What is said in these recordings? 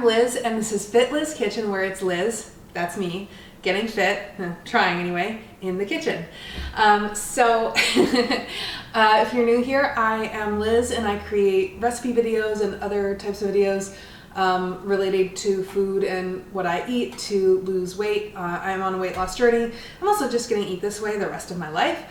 I'm Liz, and this is Fit Liz Kitchen, where it's Liz, that's me, getting fit, trying anyway, in the kitchen. If you're new here, I am Liz, and I create recipe videos and other types of videos related to food and what I eat to lose weight. I'm on a weight loss journey. I'm also just going to eat this way the rest of my life.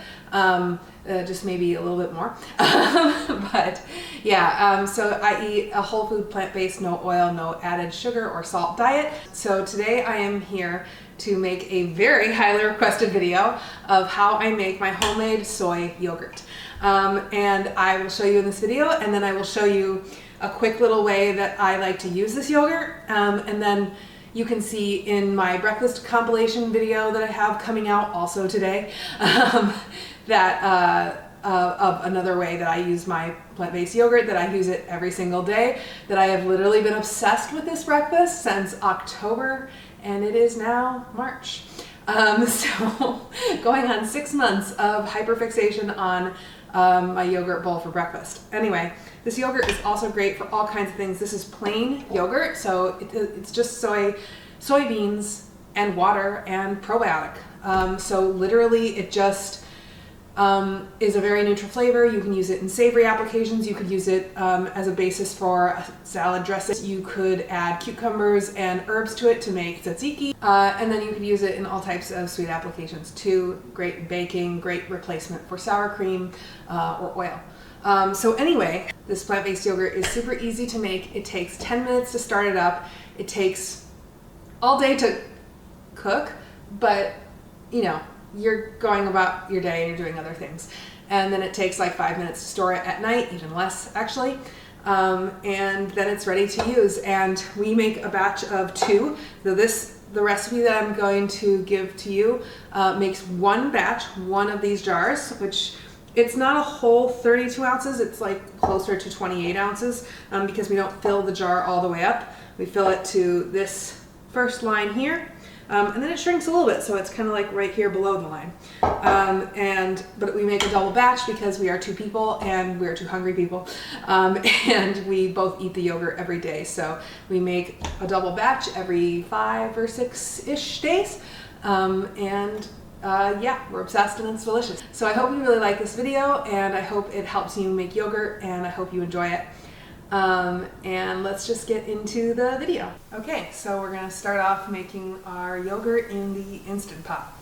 Just maybe a little bit more. But yeah, so I eat a whole food, plant-based, no oil, no added sugar or salt diet. So today I am here to make a very highly requested video of how I make my homemade soy yogurt. And I will show you in this video, and then I will show you a quick little way that I like to use this yogurt. And then you can see in my breakfast compilation video that I have coming out also today, of another way that I use my plant-based yogurt, that I use it every single day, that I have literally been obsessed with this breakfast since October, and it is now March. So going on 6 months of hyperfixation on my yogurt bowl for breakfast. Anyway, this yogurt is also great for all kinds of things. This is plain yogurt, so it's just soybeans and water and probiotic. So literally it just is a very neutral flavor. You can use it in savory applications. You could use it as a basis for a salad dressing. You could add cucumbers and herbs to it to make tzatziki. And then you could use it in all types of sweet applications too. Great baking, great replacement for sour cream or oil. So anyway, this plant-based yogurt is super easy to make. It takes 10 minutes to start it up. It takes all day to cook, but you know, you're going about your day and you're doing other things. And then it takes like 5 minutes to store it at night, even less actually. And then it's ready to use. And we make a batch of 2. So the recipe that I'm going to give to you makes one batch, one of these jars, which it's not a whole 32 ounces. It's like closer to 28 ounces because we don't fill the jar all the way up. We fill it to this first line here. And then it shrinks a little bit, so it's kind of like right here below the line. But we make a double batch because we are 2 people and we're 2 hungry people. And we both eat the yogurt every day. So we make a double batch every 5 or 6-ish days. Yeah, we're obsessed and it's delicious. So I hope you really like this video, and I hope it helps you make yogurt, and I hope you enjoy it. And let's just get into the video. Okay, so we're gonna start off making our yogurt in the Instant Pot.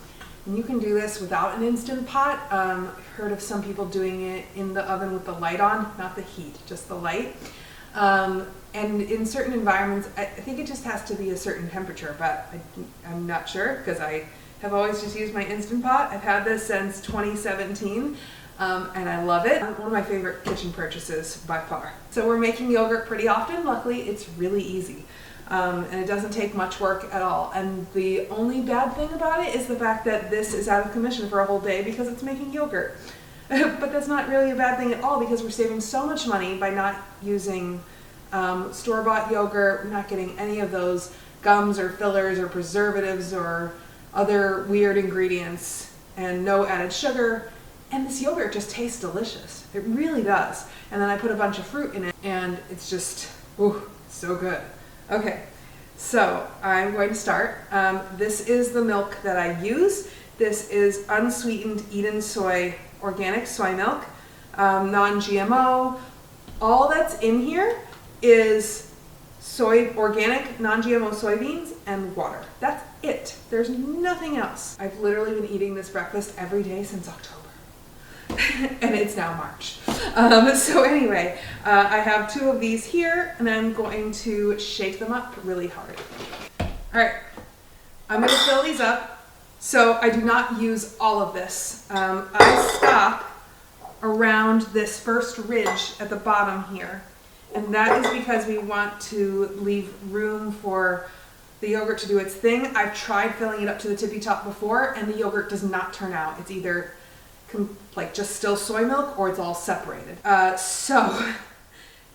And you can do this without an Instant Pot. I've heard of some people doing it in the oven with the light on, not the heat, just the light. And in certain environments, I think it just has to be a certain temperature, but I'm not sure because I have always just used my Instant Pot. I've had this since 2017. And I love it. One of my favorite kitchen purchases by far. So we're making yogurt pretty often. Luckily, it's really easy. And it doesn't take much work at all. And the only bad thing about it is the fact that this is out of commission for a whole day because it's making yogurt. But that's not really a bad thing at all because we're saving so much money by not using store-bought yogurt. We're not getting any of those gums or fillers or preservatives or other weird ingredients, and no added sugar. And this yogurt just tastes delicious. It really does. And then I put a bunch of fruit in it, and it's just, ooh, so good. Okay, so I'm going to start. This is the milk that I use. This is Unsweetened Organic Soy Milk, non-GMO. All that's in here is organic, non-GMO soybeans and water. That's it. There's nothing else. I've literally been eating this breakfast every day since October. And it's now March. So anyway, I have 2 of these here, and I'm going to shake them up really hard. All right, I'm going to fill these up. So I do not use all of this. I stop around this first ridge at the bottom here, and that is because we want to leave room for the yogurt to do its thing. I've tried filling it up to the tippy top before, and the yogurt does not turn out. It's either like just still soy milk or it's all separated. So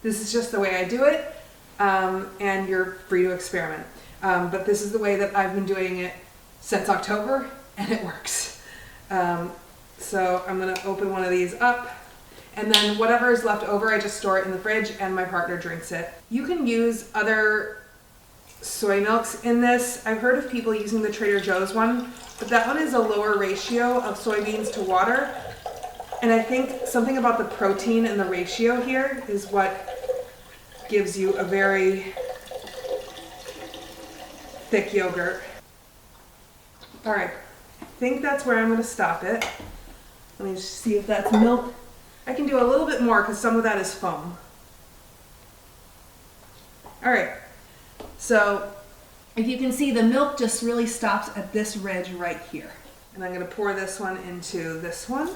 this is just the way I do it, and you're free to experiment. But this is the way that I've been doing it since October, and it works. So I'm gonna open one of these up, and then whatever is left over, I just store it in the fridge and my partner drinks it. You can use other soy milks in this. I've heard of people using the Trader Joe's one, but that one is a lower ratio of soybeans to water. And I think something about the protein and the ratio here is what gives you a very thick yogurt. All right, I think that's where I'm going to stop it. Let me just see if that's milk. I can do a little bit more because some of that is foam. All right, so if you can see, the milk just really stops at this ridge right here. And I'm going to pour this one into this one.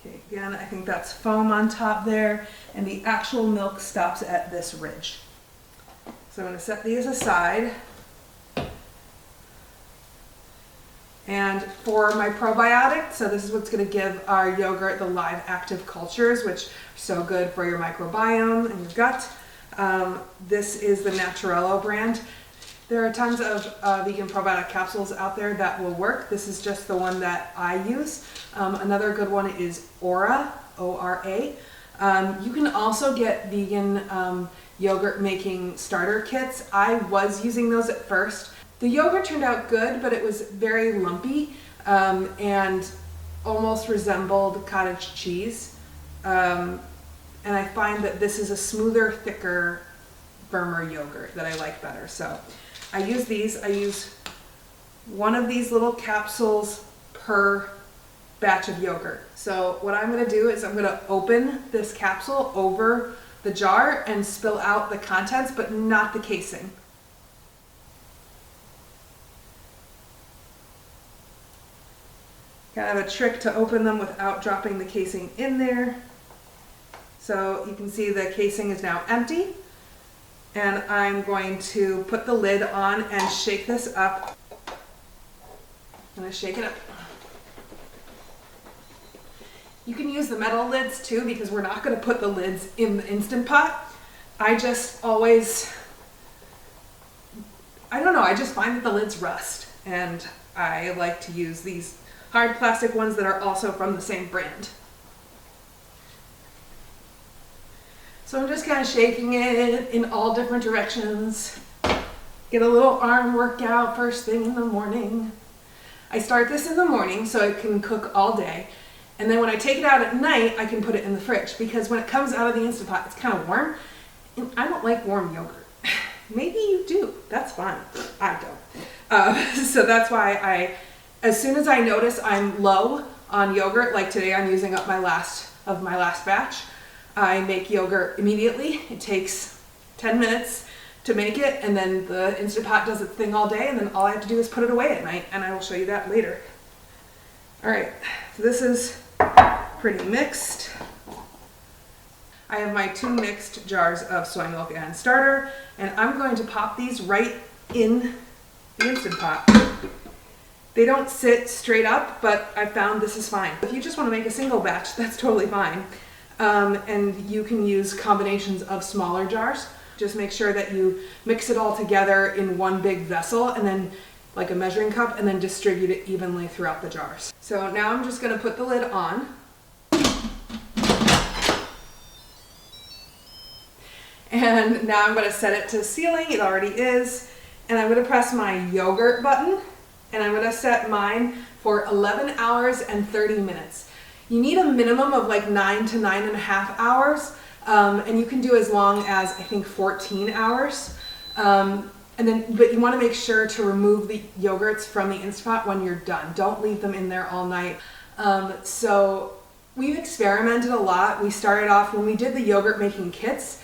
Okay, again, I think that's foam on top there, and the actual milk stops at this ridge. So I'm going to set these aside. And for my probiotic, so this is what's going to give our yogurt the live active cultures, which are so good for your microbiome and your gut. This is the Naturello brand. There are tons of vegan probiotic capsules out there that will work. This is just the one that I use. Another good one is Ora, O-R-A. You can also get vegan yogurt making starter kits. I was using those at first. The yogurt turned out good, but it was very lumpy and almost resembled cottage cheese. And I find that this is a smoother, thicker, firmer yogurt that I like better. So I use these. I use one of these little capsules per batch of yogurt. So what I'm going to do is I'm going to open this capsule over the jar and spill out the contents, but not the casing. Kind of a trick to open them without dropping the casing in there. So you can see the casing is now empty. And I'm going to put the lid on and shake this up. I'm going to shake it up. You can use the metal lids too, because we're not going to put the lids in the Instant Pot. I just always, I don't know, I just find that the lids rust. And I like to use these hard plastic ones that are also from the same brand. So I'm just kind of shaking it in all different directions. Get a little arm workout first thing in the morning. I start this in the morning so it can cook all day. And then when I take it out at night, I can put it in the fridge, because when it comes out of the Instant Pot, it's kind of warm. And I don't like warm yogurt. Maybe you do. That's fine. I don't. So that's why as soon as I notice I'm low on yogurt, like today I'm using up my last batch, I make yogurt immediately. It takes 10 minutes to make it, and then the Instant Pot does its thing all day, and then all I have to do is put it away at night, and I will show you that later. All right, so this is pretty mixed. I have my 2 mixed jars of soy milk and starter, and I'm going to pop these right in the Instant Pot. They don't sit straight up, but I found this is fine. If you just want to make a single batch, that's totally fine. And you can use combinations of smaller jars. Just make sure that you mix it all together in one big vessel, and then like a measuring cup, and then distribute it evenly throughout the jars. So now I'm just going to put the lid on. And now I'm going to set it to ceiling. It already is. And I'm going to press my yogurt button, and I'm going to set mine for 11 hours and 30 minutes. You need a minimum of like 9 to 9.5 hours, and you can do as long as, I think, 14 hours. But you want to make sure to remove the yogurts from the Instant Pot when you're done. Don't leave them in there all night. So we've experimented a lot. We started off, when we did the yogurt making kits,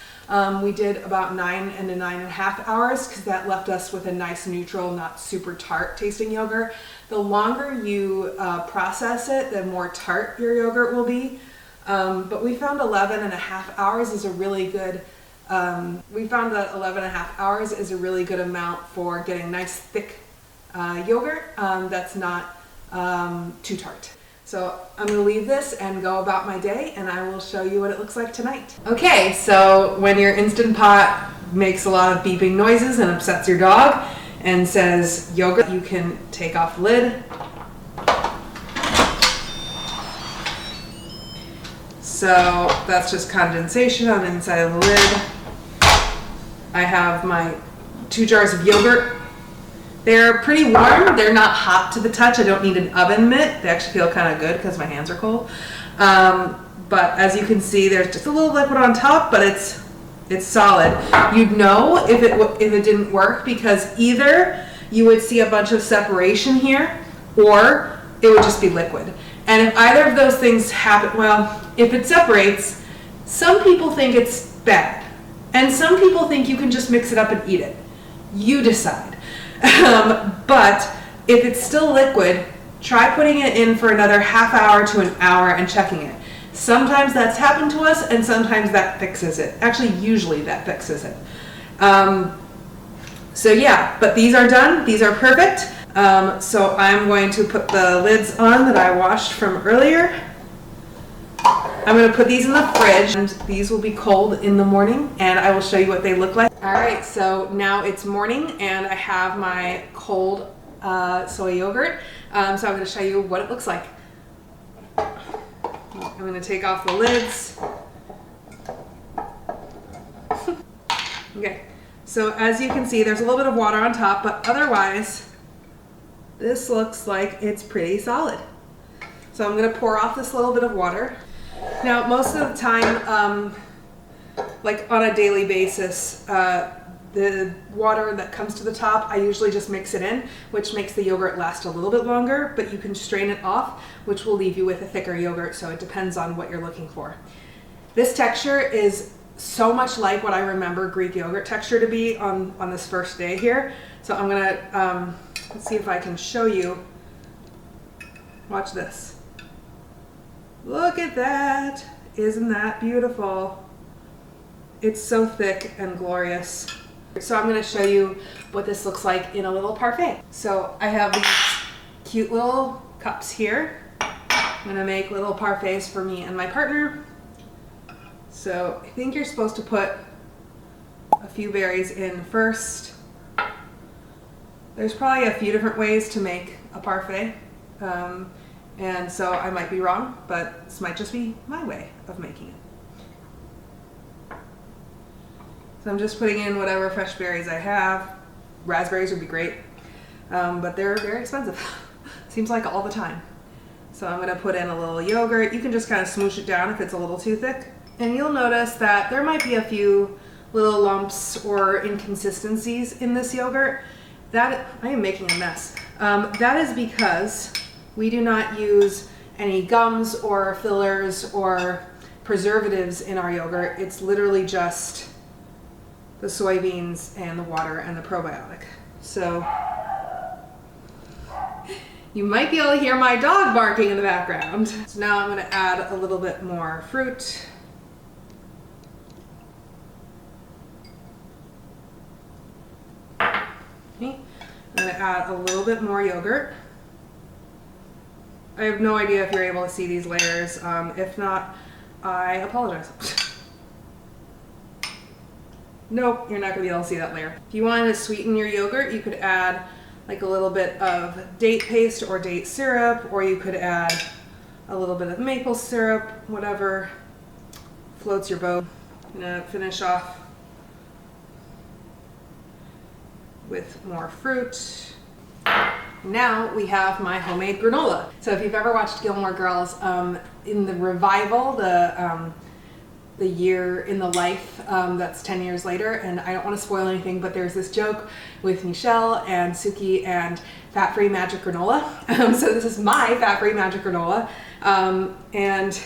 we did about 9 and 9.5 hours, because that left us with a nice neutral, not super tart tasting yogurt. The longer you process it, the more tart your yogurt will be. But we found 11.5 hours is a really good we found that 11.5 hours is a really good amount for getting nice thick yogurt that's not too tart. So I'm going to leave this and go about my day, and I will show you what it looks like tonight. Okay, so when your Instant Pot makes a lot of beeping noises and upsets your dog, and says yogurt. You can take off the lid. So that's just condensation on the inside of the lid. I have my 2 jars of yogurt. They're pretty warm. They're not hot to the touch. I don't need an oven mitt. They actually feel kind of good because my hands are cold. But as you can see, there's just a little liquid on top, but it's solid. You'd know if it didn't work because either you would see a bunch of separation here or it would just be liquid. And if either of those things happen, well, if it separates, some people think it's bad. And some people think you can just mix it up and eat it. You decide. But if it's still liquid, try putting it in for another half hour to an hour and checking it. Sometimes that's happened to us and sometimes that fixes it. Actually, usually that fixes it. So yeah, but these are done. These are perfect. So I'm going to put the lids on that I washed from earlier. I'm going to put these in the fridge and these will be cold in the morning and I will show you what they look like. All right, so now it's morning and I have my cold soy yogurt. So I'm going to show you what it looks like. I'm going to take off the lids. Okay, so as you can see, there's a little bit of water on top, but otherwise, this looks like it's pretty solid. So I'm going to pour off this little bit of water. Now, most of the time, like on a daily basis, the water that comes to the top, I usually just mix it in, which makes the yogurt last a little bit longer, but you can strain it off, which will leave you with a thicker yogurt, so it depends on what you're looking for. This texture is so much like what I remember Greek yogurt texture to be on this first day here. So I'm gonna, let's see if I can show you. Watch this. Look at that. Isn't that beautiful? It's so thick and glorious. So I'm going to show you what this looks like in a little parfait. So I have these cute little cups here. I'm going to make little parfaits for me and my partner. So I think you're supposed to put a few berries in first. There's probably a few different ways to make a parfait. And so I might be wrong, but this might just be my way of making it. So I'm just putting in whatever fresh berries I have. Raspberries would be great, but they're very expensive. Seems like all the time. So I'm gonna put in a little yogurt. You can just kind of smoosh it down if it's a little too thick. And you'll notice that there might be a few little lumps or inconsistencies in this yogurt. I am making a mess. That is because we do not use any gums or fillers or preservatives in our yogurt. It's literally just the soybeans and the water and the probiotic. So you might be able to hear my dog barking in the background. So now I'm going to add a little bit more fruit. Okay. I'm going to add a little bit more yogurt. I have no idea if you're able to see these layers. If not, I apologize. Nope, you're not going to be able to see that layer. If you wanted to sweeten your yogurt, you could add like a little bit of date paste or date syrup, or you could add a little bit of maple syrup, whatever floats your boat. I'm going to finish off with more fruit. Now we have my homemade granola. So if you've ever watched Gilmore Girls, in the revival, the year in the life that's 10 years later, and I don't want to spoil anything, but there's this joke with Michelle and Suki and fat-free magic granola. So this is my fat-free magic granola, and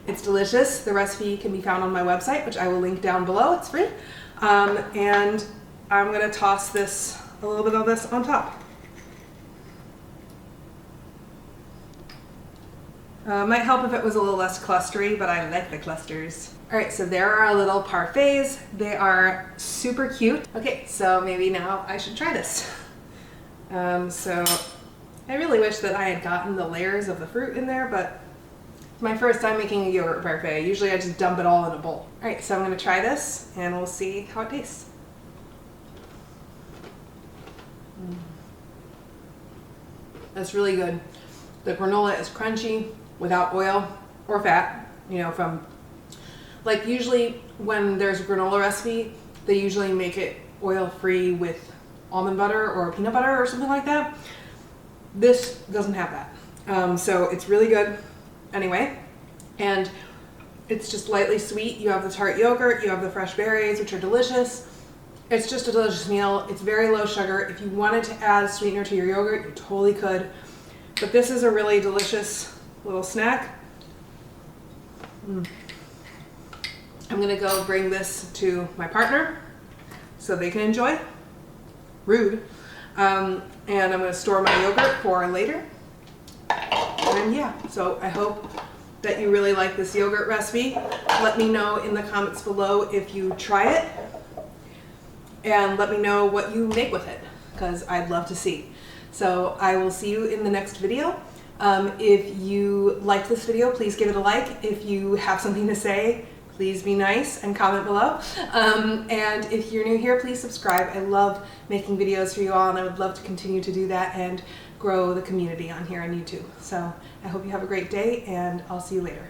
it's delicious. The recipe can be found on my website, which I will link down below. It's free. And I'm going to toss a little bit of this on top. Might help if it was a little less clustery, but I like the clusters. All right, so there are our little parfaits. They are super cute. Okay, so maybe now I should try this. So I really wish that I had gotten the layers of the fruit in there, but it's my first time making a yogurt parfait. Usually I just dump it all in a bowl. All right, so I'm gonna try this and we'll see how it tastes. That's really good. The granola is crunchy without oil or fat, you know, from like usually when there's a granola recipe, they usually make it oil free with almond butter or peanut butter or something like that. This doesn't have that. So it's really good anyway. And it's just lightly sweet. You have the tart yogurt, you have the fresh berries, which are delicious. It's just a delicious meal. It's very low sugar. If you wanted to add sweetener to your yogurt, you totally could. But this is a really delicious little snack. I'm gonna go bring this to my partner so they can enjoy. Rude. And I'm gonna store my yogurt for later. And yeah, so I hope that you really like this yogurt recipe. Let me know in the comments below if you try it. And let me know what you make with it, because I'd love to see. So I will see you in the next video. If you liked this video, please give it a like. If you have something to say, please be nice and comment below. And if you're new here, please subscribe. I love making videos for you all, and I would love to continue to do that and grow the community on here on YouTube. So I hope you have a great day, and I'll see you later.